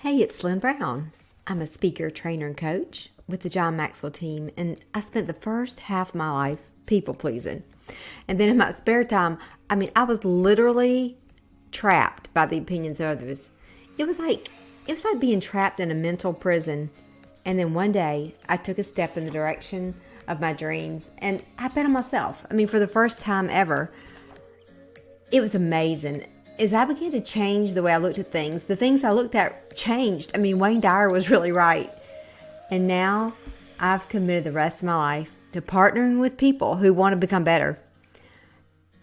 Hey, it's Lynn Brown. I'm a speaker, trainer, and coach with the John Maxwell team, and I spent the first half of my life people pleasing. And then in my spare time, I was literally trapped by the opinions of others. It was like being trapped in a mental prison. And then one day, I took a step in the direction of my dreams, and I bet on myself. For the first time ever, it was amazing. As I began to change the way I looked at things, the things I looked at changed. Wayne Dyer was really right. And now I've committed the rest of my life to partnering with people who want to become better.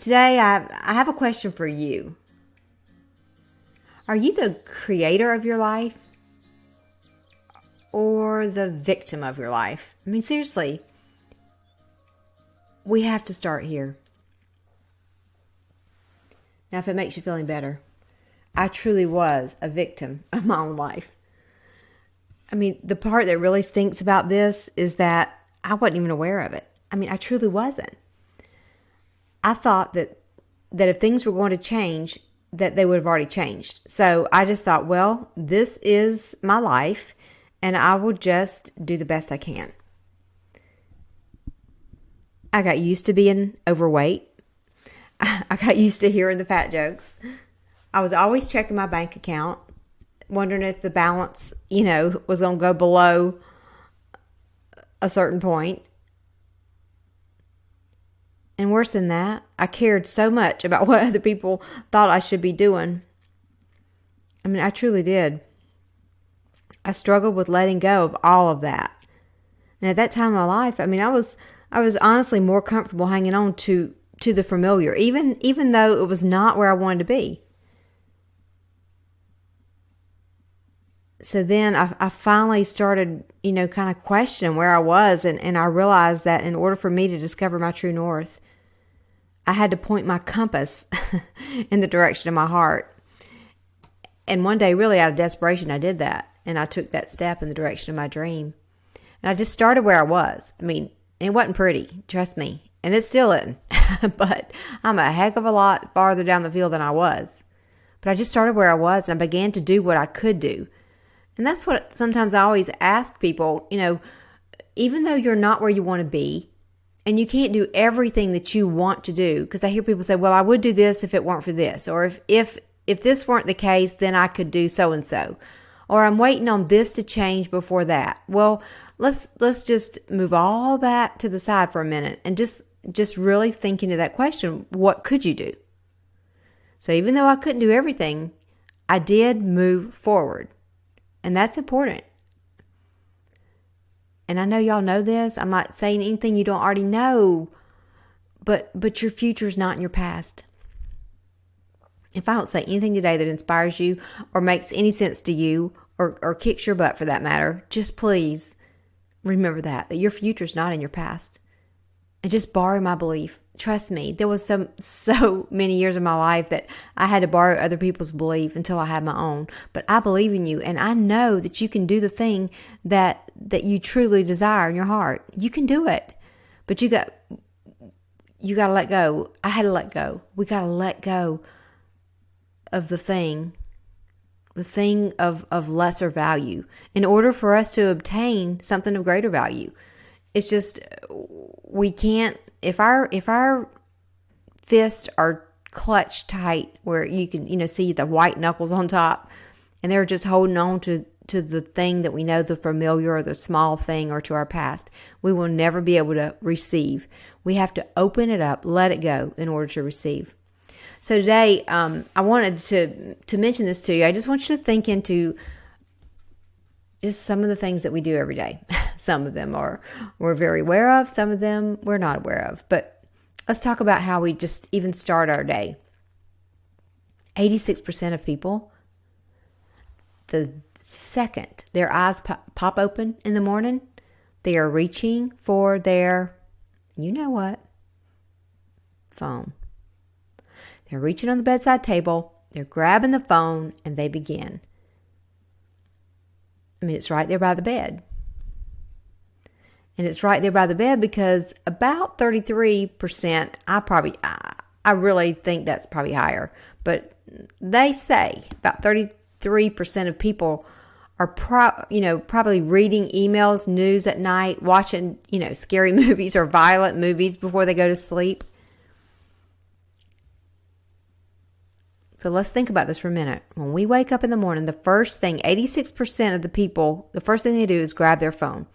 Today, I have a question for you. Are you the creator of your life or the victim of your life? Seriously, we have to start here. Now, if it makes you feel any better, I truly was a victim of my own life. The part that really stinks about this is that I wasn't even aware of it. I truly wasn't. I thought that if things were going to change, that they would have already changed. So I just thought, well, this is my life, and I will just do the best I can. I got used to being overweight. I got used to hearing the fat jokes. I was always checking my bank account, wondering if the balance, was going to go below a certain point. And worse than that, I cared so much about what other people thought I should be doing. I truly did. I struggled with letting go of all of that. And at that time in my life, I was honestly more comfortable hanging on to the familiar, even though it was not where I wanted to be. So then I finally started, kind of questioning where I was, and I realized that in order for me to discover my true north, I had to point my compass in the direction of my heart. And one day, really out of desperation, I did that, and I took that step in the direction of my dream. And I just started where I was. It wasn't pretty, trust me. And it still isn't. But I'm a heck of a lot farther down the field than I was. But I just started where I was, and I began to do what I could do. And that's what sometimes I always ask people, even though you're not where you want to be, and you can't do everything that you want to do, because I hear people say, well, I would do this if it weren't for this. Or if this weren't the case, then I could do so-and-so. Or I'm waiting on this to change before that. Well, let's just move all that to the side for a minute and just really think into that question. What could you do? So even though I couldn't do everything, I did move forward. And that's important. And I know y'all know this. I'm not saying anything you don't already know, but your future is not in your past. If I don't say anything today that inspires you or makes any sense to you or kicks your butt for that matter, just please remember that your future is not in your past. And just borrow my belief. Trust me, there was so many years of my life that I had to borrow other people's belief until I had my own. But I believe in you, and I know that you can do the thing that you truly desire in your heart. You can do it. But you got to let go. I had to let go. We got to let go of the thing of lesser value in order for us to obtain something of greater value. It's just, we can't, if our fists are clutched tight where you can, see the white knuckles on top, and they're just holding on to the thing that we know, the familiar or the small thing or to our past, we will never be able to receive. We have to open it up, let it go in order to receive. So today, I wanted to mention this to you. I just want you to think into just some of the things that we do every day. Some of them we're very aware of. Some of them we're not aware of. But let's talk about how we just even start our day. 86% of people, the second their eyes pop open in the morning, they are reaching for their, phone. They're reaching on the bedside table. They're grabbing the phone and they begin. It's right there by the bed. And it's right there by the bed because about 33%, I really think that's probably higher, but they say about 33% of people are probably reading emails, news at night, watching, scary movies or violent movies before they go to sleep. So let's think about this for a minute. When we wake up in the morning, the first thing, 86% of the people, the first thing they do is grab their phone.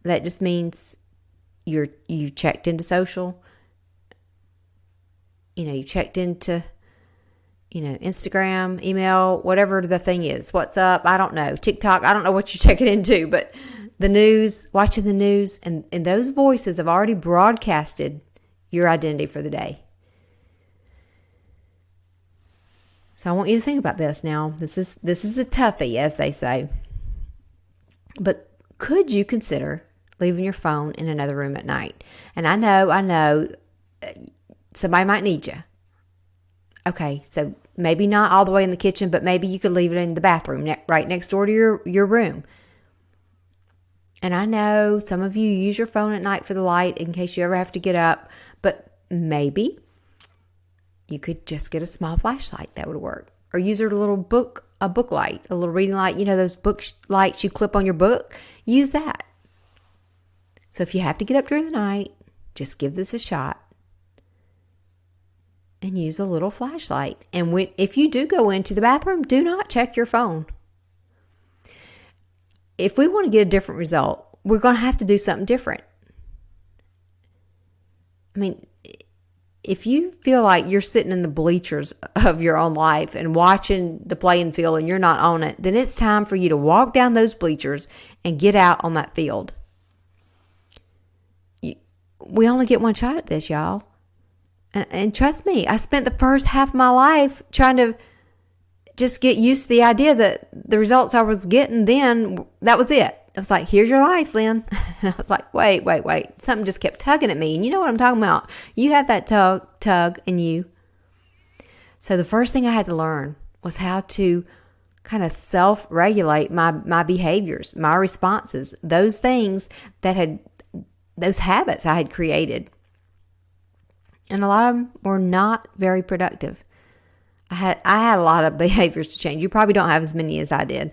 That just means you checked into social. You checked into, Instagram, email, whatever the thing is. WhatsApp, I don't know. TikTok, I don't know what you're checking into, but the news, watching the news, and those voices have already broadcasted your identity for the day. So I want you to think about this now. This is a toughie, as they say. But could you consider leaving your phone in another room at night? And I know, somebody might need you. Okay, so maybe not all the way in the kitchen, but maybe you could leave it in the bathroom right next door to your room. And I know some of you use your phone at night for the light in case you ever have to get up, but maybe you could just get a small flashlight. That would work. Or use a book light, a little reading light. Those book lights you clip on your book? Use that. So if you have to get up during the night, just give this a shot. And use a little flashlight. And if you do go into the bathroom, do not check your phone. If we want to get a different result, we're going to have to do something different. If you feel like you're sitting in the bleachers of your own life and watching the playing field and you're not on it, then it's time for you to walk down those bleachers and get out on that field. We only get one shot at this, y'all. And trust me, I spent the first half of my life trying to just get used to the idea that the results I was getting then, that was it. I was like, here's your life, Lynn. And I was like, wait. Something just kept tugging at me. And you know what I'm talking about. You have that tug in you. So the first thing I had to learn was how to kind of self-regulate my behaviors, my responses, those things those habits I had created. And a lot of them were not very productive. I had a lot of behaviors to change. You probably don't have as many as I did.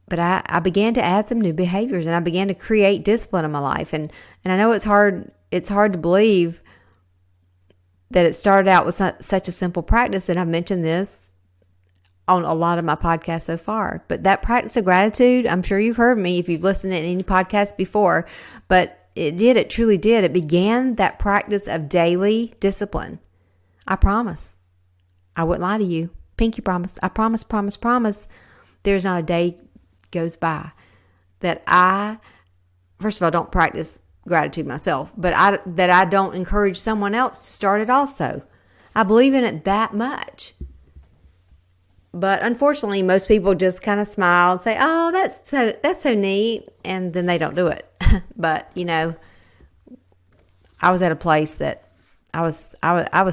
But I began to add some new behaviors, and I began to create discipline in my life. And I know it's hard to believe that it started out with such a simple practice, and I've mentioned this on a lot of my podcasts so far. But that practice of gratitude, I'm sure you've heard me if you've listened to any podcast before, but it truly did. It began that practice of daily discipline. I promise. I wouldn't lie to you. Pinky promise. I promise. There's not a day goes by that I, first of all, don't practice gratitude myself, but that I don't encourage someone else to start it also. I believe in it that much. But unfortunately, most people just kind of smile and say, "Oh, that's so neat," and then they don't do it. But I was at a place that I was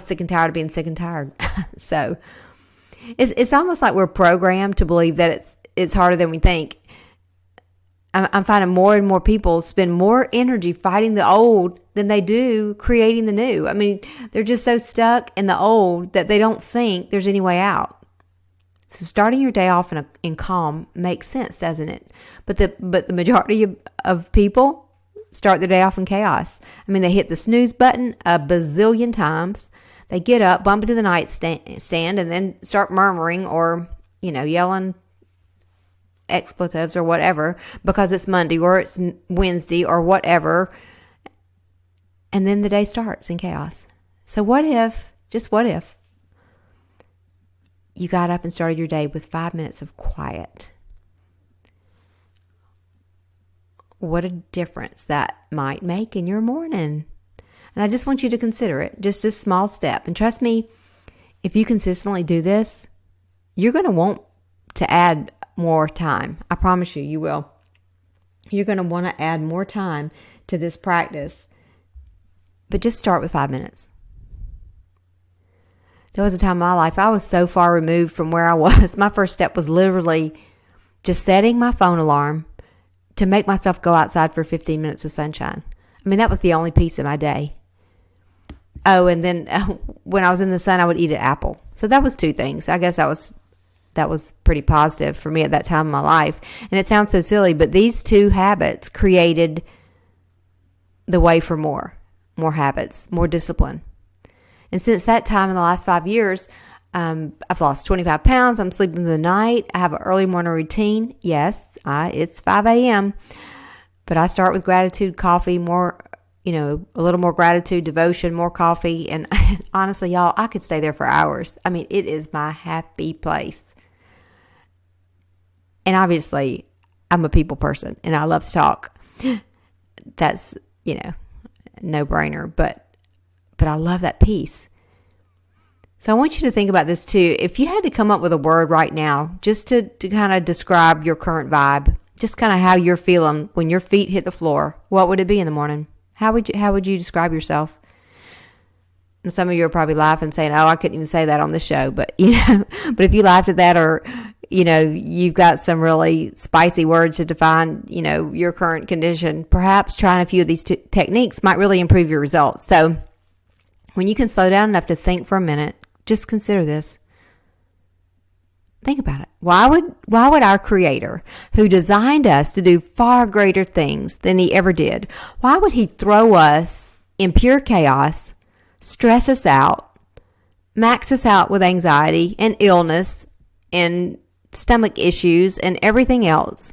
sick and tired of being sick and tired. So it's almost like we're programmed to believe that it's harder than we think. I'm finding more and more people spend more energy fighting the old than they do creating the new. They're just so stuck in the old that they don't think there's any way out. So starting your day off in calm makes sense, doesn't it? But the majority of people start their day off in chaos. They hit the snooze button a bazillion times. They get up, bump into the nightstand, and then start murmuring or yelling expletives or whatever because it's Monday or it's Wednesday or whatever. And then the day starts in chaos. So what if you got up and started your day with 5 minutes of quiet? What a difference that might make in your morning. And I just want you to consider it, just this small step. And trust me, if you consistently do this, you're going to want to add more time. I promise you will. You're going to want to add more time to this practice. But just start with 5 minutes. There was a time in my life I was so far removed from where I was. My first step was literally just setting my phone alarm to make myself go outside for 15 minutes of sunshine. That was the only piece of my day. Oh, and then when I was in the sun, I would eat an apple. So that was two things. I guess that was that was pretty positive for me at that time in my life. And it sounds so silly, but these two habits created the way for more habits, more discipline. And since that time, in the last 5 years, I've lost 25 pounds. I'm sleeping through the night. I have an early morning routine. Yes, it's 5 a.m., but I start with gratitude, coffee, more, a little more gratitude, devotion, more coffee. And honestly, y'all, I could stay there for hours. I mean, it is my happy place. And obviously, I'm a people person and I love to talk. That's, no brainer, but I love that peace. So I want you to think about this too. If you had to come up with a word right now, just to kind of describe your current vibe, just kind of how you're feeling when your feet hit the floor, what would it be in the morning? How would you describe yourself? And some of you are probably laughing, saying, "Oh, I couldn't even say that on the show." But but if you laughed at that, or you've got some really spicy words to define, your current condition, perhaps trying a few of these techniques might really improve your results. So when you can slow down enough to think for a minute, just consider this. Think about it. Why would our Creator, who designed us to do far greater things than He ever did, why would He throw us in pure chaos, stress us out, max us out with anxiety and illness and stomach issues and everything else?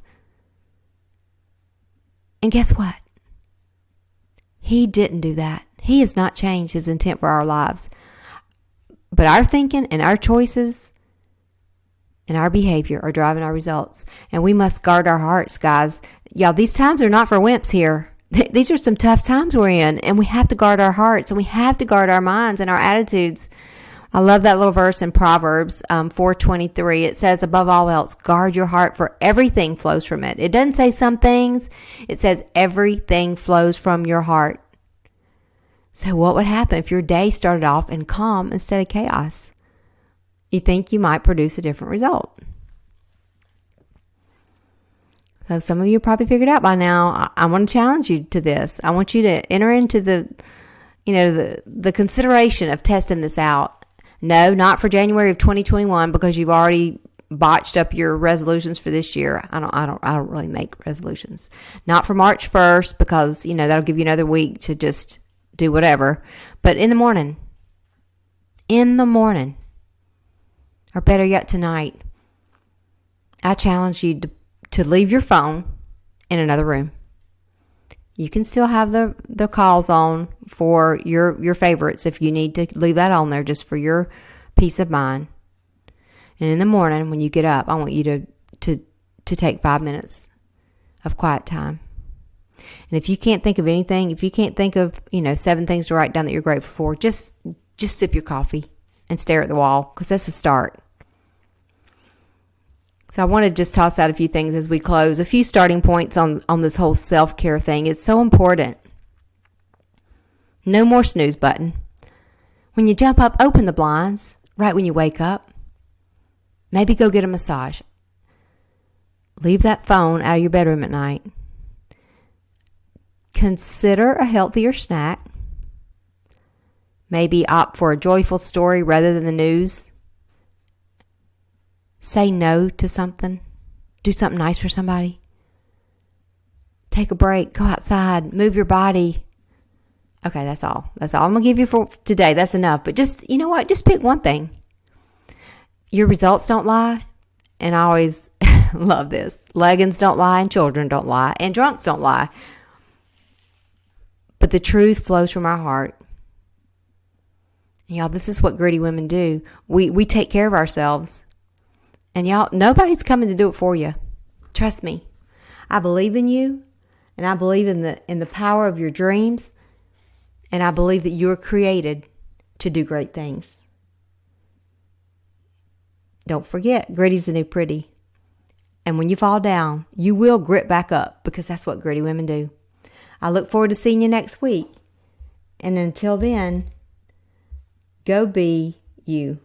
And guess what? He didn't do that. He has not changed His intent for our lives. But our thinking and our choices and our behavior are driving our results. And we must guard our hearts, guys. Y'all, these times are not for wimps here. These are some tough times we're in. And we have to guard our hearts. And we have to guard our minds and our attitudes. I love that little verse in Proverbs 4:23. It says, above all else, guard your heart, for everything flows from it. It doesn't say some things. It says everything flows from your heart. So what would happen if your day started off in calm instead of chaos? You think you might produce a different result. So some of you probably figured out by now. I want to challenge you to this. I want you to enter into the consideration of testing this out. No, not for January of 2021, because you've already botched up your resolutions for this year. I don't really make resolutions. Not for March 1st, because that'll give you another week to just do whatever. But in the morning, or better yet tonight, I challenge you to leave your phone in another room. You can still have the calls on for your favorites if you need to leave that on there just for your peace of mind. And in the morning when you get up, I want you to take 5 minutes of quiet time. And if you can't think of anything, if you can't think of 7 things to write down that you're grateful for, just sip your coffee and stare at the wall, because that's a start. So I want to just toss out a few things as we close, a few starting points on this whole self-care thing. It's so important. No more snooze button. When you jump up, open the blinds right when you wake up. Maybe go get a massage. Leave that phone out of your bedroom at night. Consider a healthier snack. Maybe opt for a joyful story rather than the news. Say no to something. Do something nice for somebody. Take a break. Go outside. Move your body. Okay, that's all. That's all I'm going to give you for today. That's enough. But just, you know what? Just pick one thing. Your results don't lie. And I always love this. Leggings don't lie, and children don't lie, and drunks don't lie. But the truth flows from our heart. And y'all, this is what gritty women do. We take care of ourselves. And y'all, nobody's coming to do it for you. Trust me. I believe in you, and I believe in the power of your dreams, and I believe that you are created to do great things. Don't forget, gritty's the new pretty. And when you fall down, you will grit back up, because that's what gritty women do. I look forward to seeing you next week. And until then, go be you.